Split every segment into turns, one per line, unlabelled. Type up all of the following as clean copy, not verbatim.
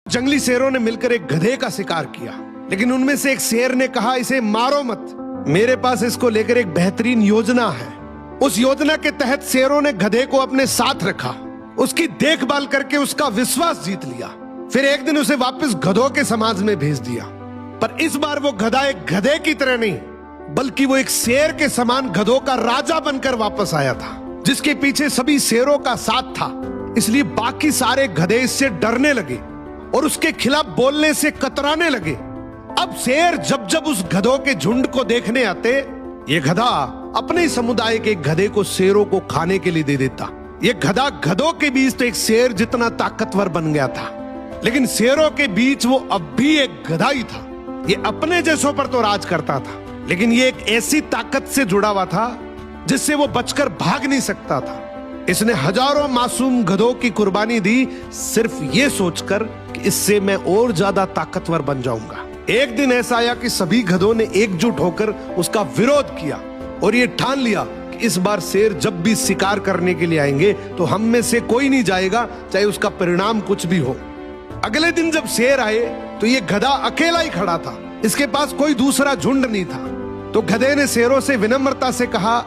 जंगली शेरों ने मिलकर एक गधे का शिकार किया, लेकिन उनमें से एक शेर ने कहा, इसे मारो मत, मेरे पास इसको लेकर एक बेहतरीन योजना है। उस योजना के तहत शेरों ने गधे को अपने साथ रखा, उसकी देखभाल करके उसका विश्वास जीत लिया। फिर एक दिन उसे वापस गधों के समाज में भेज दिया, पर इस बार वो गधा एक गधे की तरह नहीं, बल्कि वो एक शेर के समान गधों का राजा बनकर वापस आया था, जिसके पीछे सभी शेरों का साथ था। इसलिए बाकी सारे गधे इससे डरने लगे और उसके खिलाफ बोलने से कतराने लगे। अब शेर जब जब उस गधों के झुंड को देखने आते, ये गधा अपने ही समुदाय के गधे को शेरों को खाने के लिए दे देता। ये गधा गधों के बीच तो एक शेर जितना ताकतवर बन गया था, लेकिन शेरों के बीच वो अब भी एक गधा ही था। ये अपने जैसों पर तो राज करता था, लेकिन ये एक ऐसी ताकत से जुड़ा हुआ था जिससे वो बचकर भाग नहीं सकता था। इसने हजारों मासूम गधों की कुर्बानी दी, सिर्फ ये सोचकर कि इससे मैं और ज्यादा ताकतवर बन जाऊंगा। एक दिन ऐसा आया कि सभी गधों ने एकजुट होकर उसका विरोध किया और ये ठान लिया कि इस बार शेर जब भी शिकार करने के लिए आएंगे तो हम में से कोई नहीं जाएगा, चाहे उसका परिणाम कुछ भी हो। अगले दिन जब शेर आए तो ये गधा अकेला ही खड़ा था, इसके पास कोई दूसरा झुंड नहीं था। तो गधे ने शेरों से विनम्रता से कहा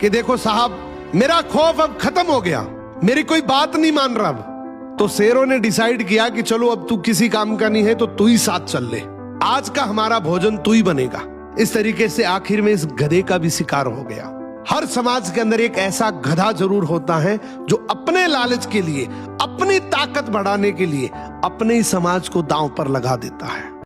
कि देखो साहब, मेरा खौफ अब खत्म हो गया, मेरी कोई बात नहीं मान रहा अब। तो शेरों ने डिसाइड किया कि चलो अब तू किसी काम का नहीं है तो तू ही साथ चल ले, आज का हमारा भोजन तू ही बनेगा। इस तरीके से आखिर में इस गधे का भी शिकार हो गया। हर समाज के अंदर एक ऐसा गधा जरूर होता है जो अपने लालच के लिए, अपनी ताकत बढ़ाने के लिए अपने ही समाज को दांव पर लगा देता है।